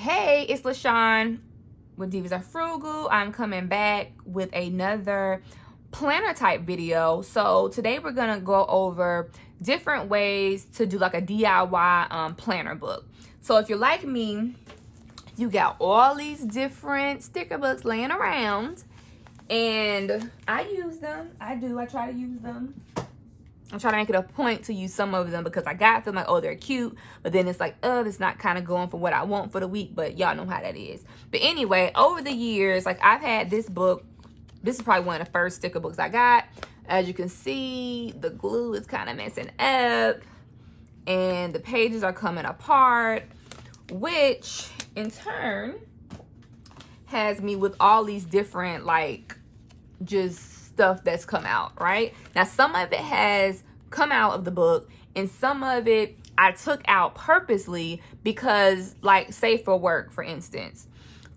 Hey, it's LaShawn with Divas Are Frugal. I'm coming back with another planner type video. So today we're gonna go over different ways to do like a DIY planner book. So if you're like me, you got all these different sticker books laying around, and I use them. I try to use them. I'm trying to make it a point to use some of them because I got them, like, oh, they're cute, but then it's like, oh, it's not kind of going for what I want for the week, but y'all know how that is. But anyway, over the years, like, I've had this book. This is probably one of the first sticker books I got. As you can see, the glue is kind of messing up and the pages are coming apart, which in turn has me with all these different, like, just stuff that's come out, right? Now, some of it has come out of the book and some of it I took out purposely because, like, say for work, for instance.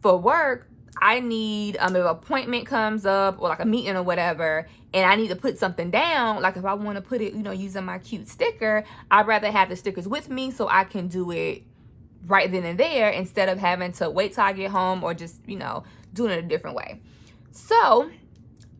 For work, I need, if an appointment comes up or like a meeting or whatever, and I need to put something down, like if I want to put it, using my cute sticker, I'd rather have the stickers with me so I can do it right then and there instead of having to wait till I get home or just, doing it a different way. So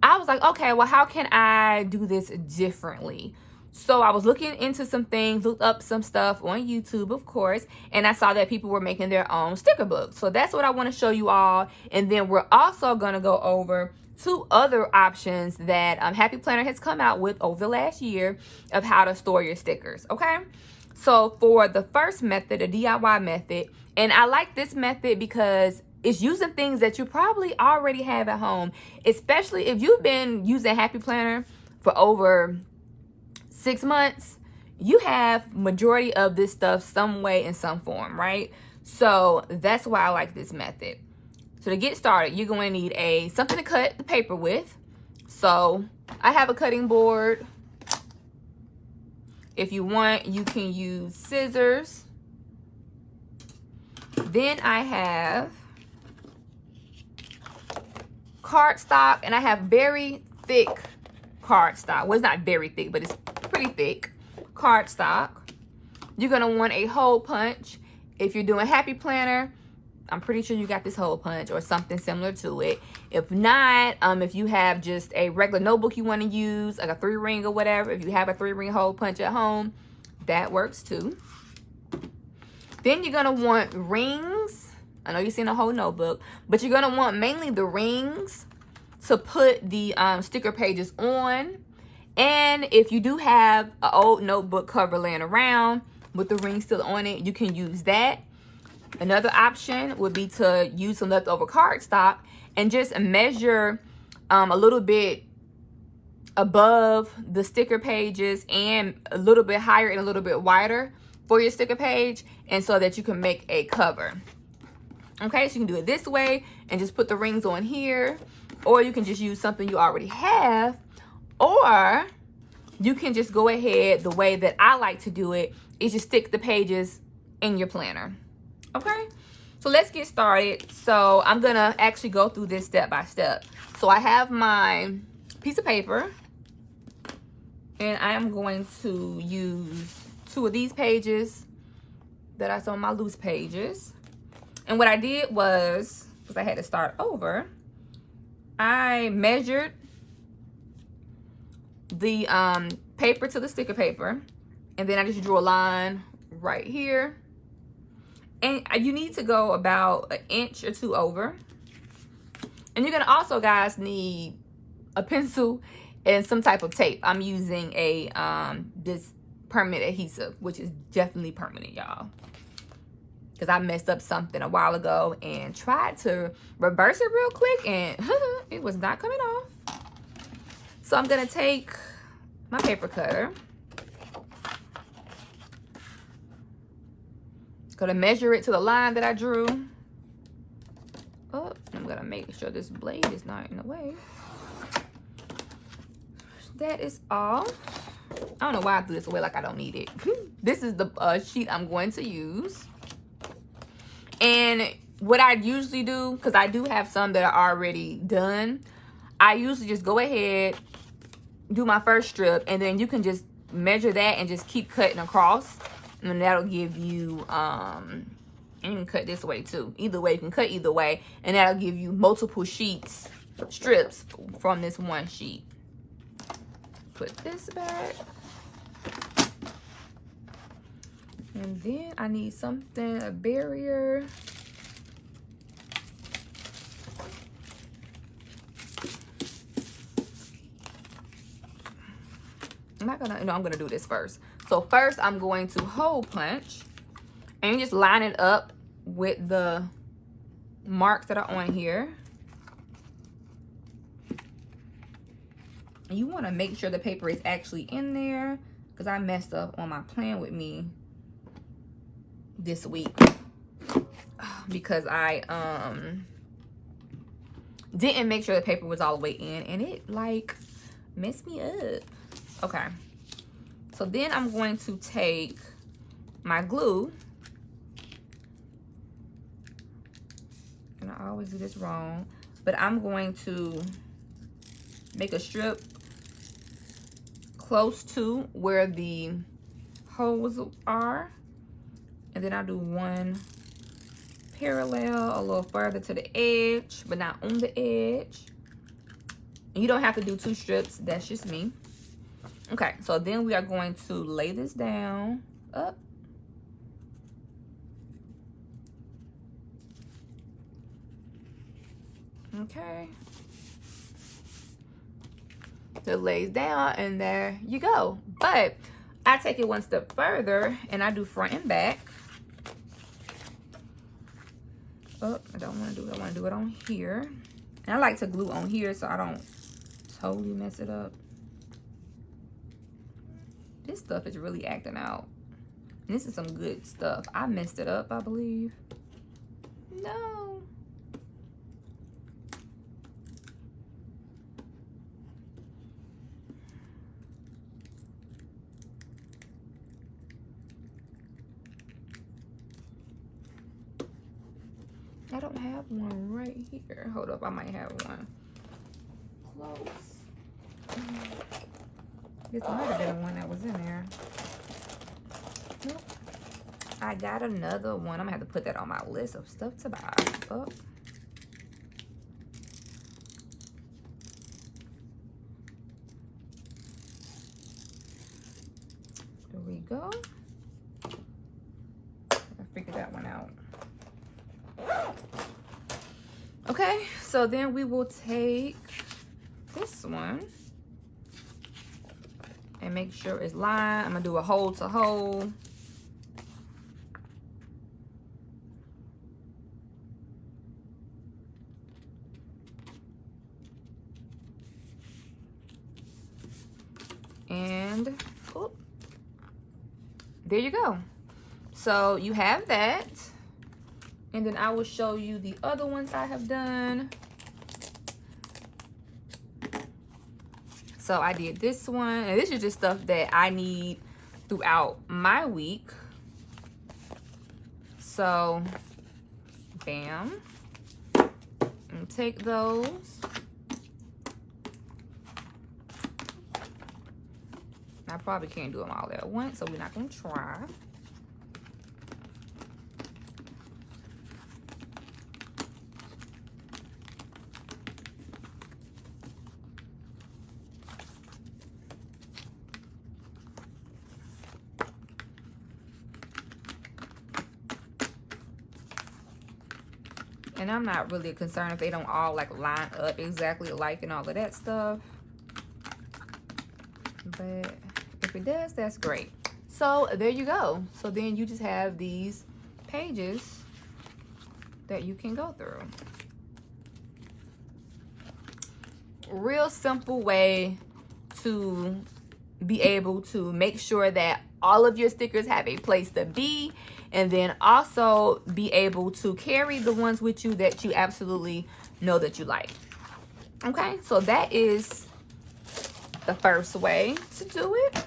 I was like, okay, well, how can I do this differently? So I was looking into some things, looked up some stuff on YouTube, of course, and I saw that people were making their own sticker books. So that's what I want to show you all. And then we're also going to go over two other options that Happy Planner has come out with over the last year of how to store your stickers, okay? So for the first method, a DIY method, and I like this method because it's using things that you probably already have at home, especially if you've been using Happy Planner for over 6 months. You have majority of this stuff some way in some form, right? So that's why I like this method. So to get started, you're going to need something to cut the paper with. So I have a cutting board. If you want, you can use scissors. Then I have cardstock, and I have very thick cardstock. Well, it's not very thick, but it's pretty thick cardstock. You're gonna want a hole punch. If you're doing Happy Planner, I'm pretty sure you got this hole punch or something similar to it. If not, if you have just a regular notebook you want to use, like a 3-ring or whatever, if you have a 3-ring hole punch at home, that works too. Then you're gonna want rings. I know you've seen a whole notebook, but you're gonna want mainly the rings to put the sticker pages on. And if you do have an old notebook cover laying around with the ring still on it, you can use that. Another option would be to use some leftover cardstock and just measure a little bit above the sticker pages and a little bit higher and a little bit wider for your sticker page, and so that you can make a cover. Okay, so you can do it this way and just put the rings on here, or you can just use something you already have, or you can just go ahead the way that I like to do it, is just stick the pages in your planner. Okay, so let's get started. So I'm gonna actually go through this step by step. So I have my piece of paper, and I am going to use 2 of these pages that I saw on my loose pages. And what I did was, because I had to start over, I measured the paper to the sticker paper, and then I just drew a line right here. And you need to go about 1 inch or 2 over. And you're gonna also, guys, need a pencil and some type of tape. I'm using this permanent adhesive, which is definitely permanent, y'all, because I messed up something a while ago and tried to reverse it real quick, and it was not coming off. So I'm gonna take my paper cutter, gonna measure it to the line that I drew. Oh, I'm gonna make sure this blade is not in the way. That is all. I don't know why I threw this away like I don't need it. This is the sheet I'm going to use. And what I usually do, because I do have some that are already done, I usually just go ahead, do my first strip, and then you can just measure that and just keep cutting across, and that'll give you And you can cut this way too. Either way, you can cut either way. And that'll give you multiple strips from this one sheet. Put this back. And then I need something, a barrier. I'm gonna do this first. So first I'm going to hole punch and you just line it up with the marks that are on here. You want to make sure the paper is actually in there, because I messed up on my Plan With Me this week because I didn't make sure the paper was all the way in, and it like messed me up. Okay, so then I'm going to take my glue, and I always do this wrong, but I'm going to make a strip close to where the holes are, and then I'll do one parallel a little further to the edge, but not on the edge. And you don't have to do 2 strips, that's just me. Okay, so then we are going to lay this down up. Okay. It lays down, and there you go. But I take it one step further and I do front and back. Oh, I don't want to do it. I want to do it on here. And I like to glue on here so I don't totally mess it up. This stuff is really acting out. And this is some good stuff. I messed it up, I believe. No. I don't have one right here. Hold up, I might have one close. This might have been the one that was in there. Nope. I got another one. I'm gonna have to put that on my list of stuff to buy. Oh. There we go. I figured that one out. Okay, so then we will take this one and make sure it's lined. I'm gonna do a hole to hole. And oh, there you go. So you have that. And then I will show you the other ones I have done. So I did this one, and this is just stuff that I need throughout my week. So, bam. And take those. I probably can't do them all at once, so we're not gonna try. And I'm not really concerned if they don't all like line up exactly like and all of that stuff. But if it does, that's great. So there you go. So then you just have these pages that you can go through. Real simple way to be able to make sure that all of your stickers have a place to be, and then also be able to carry the ones with you that you absolutely know that you like. Okay, so that is the first way to do it.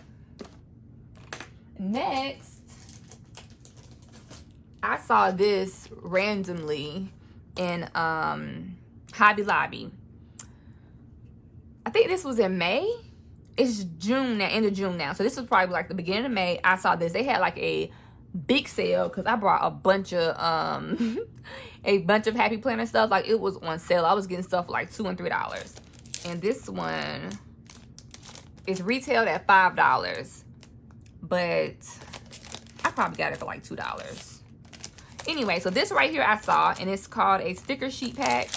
Next, I saw this randomly in Hobby Lobby. I think this was in May. It's June now, end of June now. So this was probably like the beginning of May. I saw this. They had like a big sale because I brought a bunch of Happy Planner stuff. Like, it was on sale. I was getting stuff for like $2 and $3. And this one is retailed at $5, but I probably got it for like $2. Anyway, so this right here I saw, and it's called a sticker sheet pack.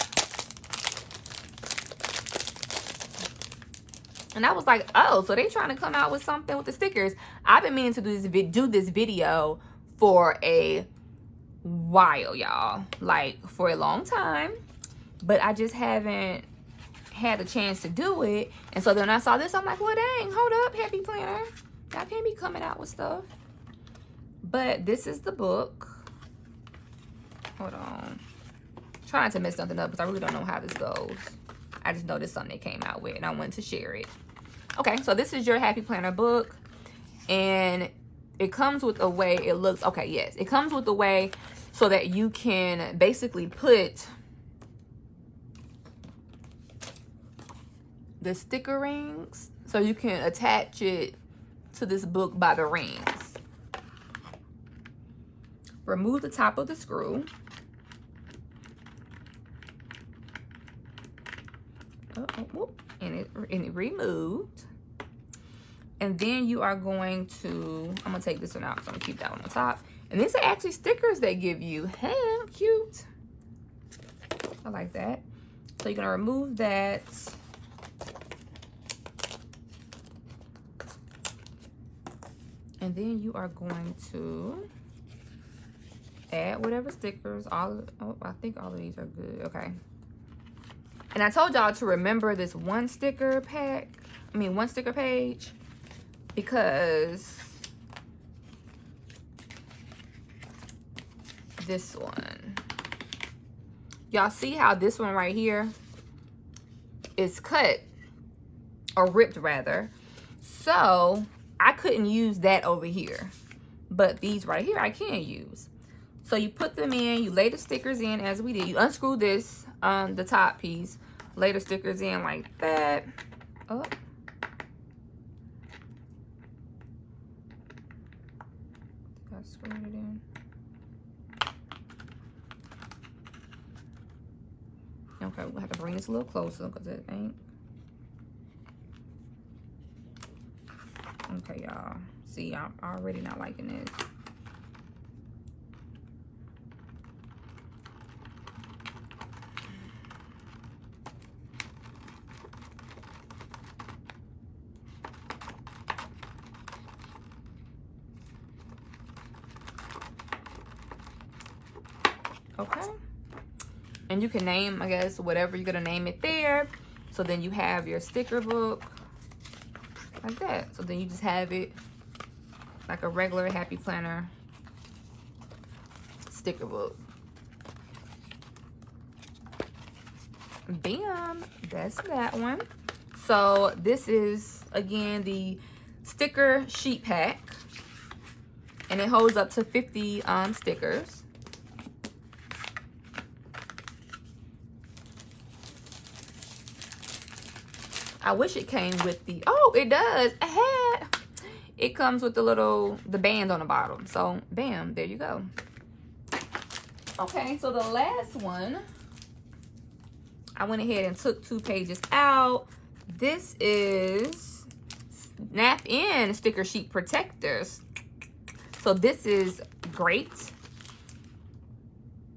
And I was like, oh, so they trying to come out with something with the stickers. I've been meaning to do this video for a while, y'all. Like, for a long time. But I just haven't had the chance to do it. And so then I saw this, I'm like, well, dang, hold up, Happy Planner. Y'all can't be coming out with stuff. But this is the book. Hold on. Trying to mess something up because I really don't know how this goes. I just know this is something they came out with and I wanted to share it. Okay, so this is your Happy Planner book. And it comes with a way it looks. Okay, yes. It comes with a way so that you can basically put the sticker rings. So you can attach it to this book by the rings. Remove the top of the screw. And it removed. And then you are going to, I'm gonna take this one out, so I'm gonna keep that one on top. And these are actually stickers they give you. Hey, cute. I like that. So you're gonna remove that. And then you are going to add whatever stickers. I think all of these are good. Okay. And I told y'all to remember this one sticker pack. One sticker page. Because this one. Y'all see how this one right here is cut. Or ripped rather. So I couldn't use that over here. But these right here I can use. So you put them in. You lay the stickers in as we did. You unscrew this, the top piece. Lay the stickers in like that. Oh. I screwed it in. Okay, we'll have to bring this a little closer because it ain't. Okay, y'all. See, I'm already not liking this. Okay, and you can name, I guess, whatever you're gonna name it there. So then you have your sticker book like that. So then you just have it like a regular Happy Planner sticker book. Bam, that's that one. So this is again the sticker sheet pack, and it holds up to 50 stickers. I wish it came with the, oh, it does. It comes with the band on the bottom. So, bam, there you go. Okay, so the last one, I went ahead and took 2 pages out. This is Snap-in sticker sheet protectors. So this is great.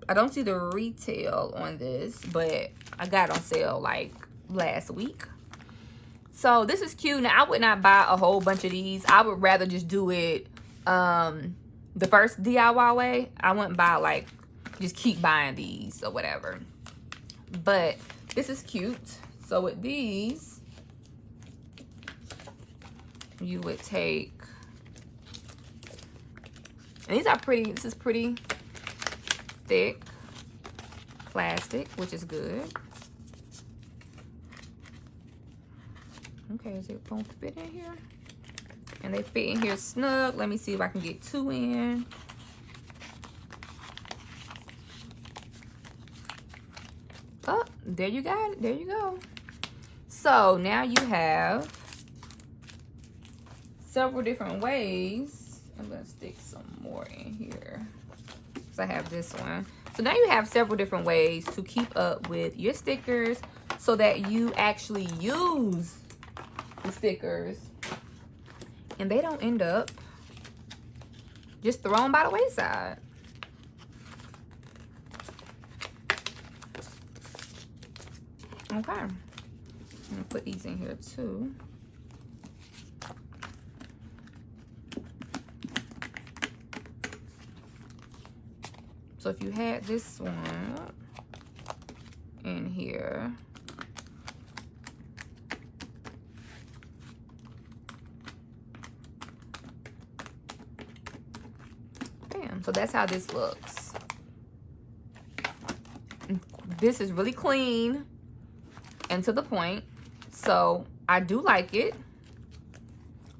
I don't see the retail on this, but I got it on sale like last week. So this is cute. Now I would not buy a whole bunch of these. I would rather just do it the first DIY way. I wouldn't buy like, just keep buying these or whatever. But this is cute. So with these, you would take, and these are pretty, this is pretty thick plastic, which is good. Okay, is it gonna fit in here? And they fit in here snug. Let me see if I can get 2 in. Oh, there you got it. There you go. So now you have several different ways I'm gonna stick some more in here. So I have this one. So now you have several different ways to keep up with your stickers so that you actually use the stickers and they don't end up just thrown by the wayside. Okay, I'm gonna put these in here too. So if you had this one in here, bam, so that's how this looks. This is really clean and to the point, so I do like it.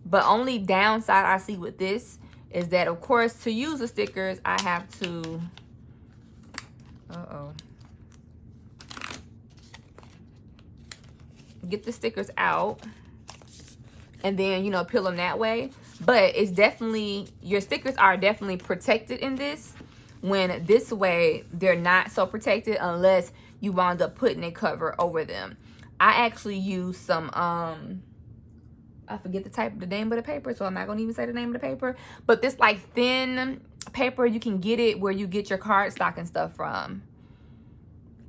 But only downside I see with this is that, of course, to use the stickers, I have to, get the stickers out and then, you know, peel them that way. But it's definitely, your stickers are definitely protected in this, when this way they're not so protected unless you wound up putting a cover over them. I actually use some I forget the name of the paper, so I'm not gonna even say the name of the paper, but this like thin paper, you can get it where you get your cardstock and stuff from.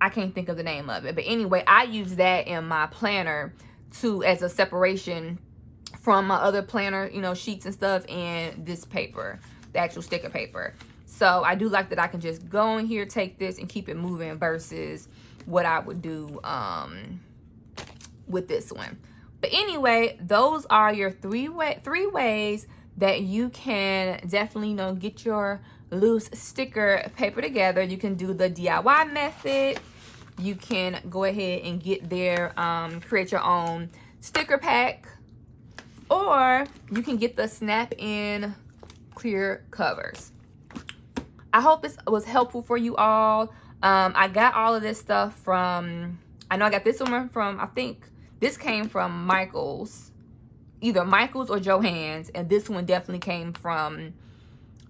I can't think of the name of it, but anyway, I use that in my planner as a separation from my other planner, you know, sheets and stuff, and this paper, the actual sticker paper. So I do like that I can just go in here, take this, and keep it moving versus what I would do with this one. But anyway, those are your three ways that you can definitely, you know, get your loose sticker paper together. You can do the DIY method. You can go ahead and get their create your own sticker pack, or you can get the snap-in clear covers. I hope this was helpful for you all. I got all of this stuff from, I know I got this one from, I think this came from Michael's, either Michael's or Joann's, and this one definitely came from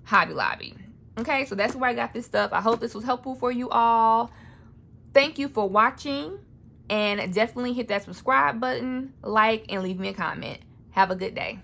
Hobby Lobby. Okay, so that's where I got this stuff. I hope this was helpful for you all. Thank you for watching, and definitely hit that subscribe button, like, and leave me a comment. Have a good day.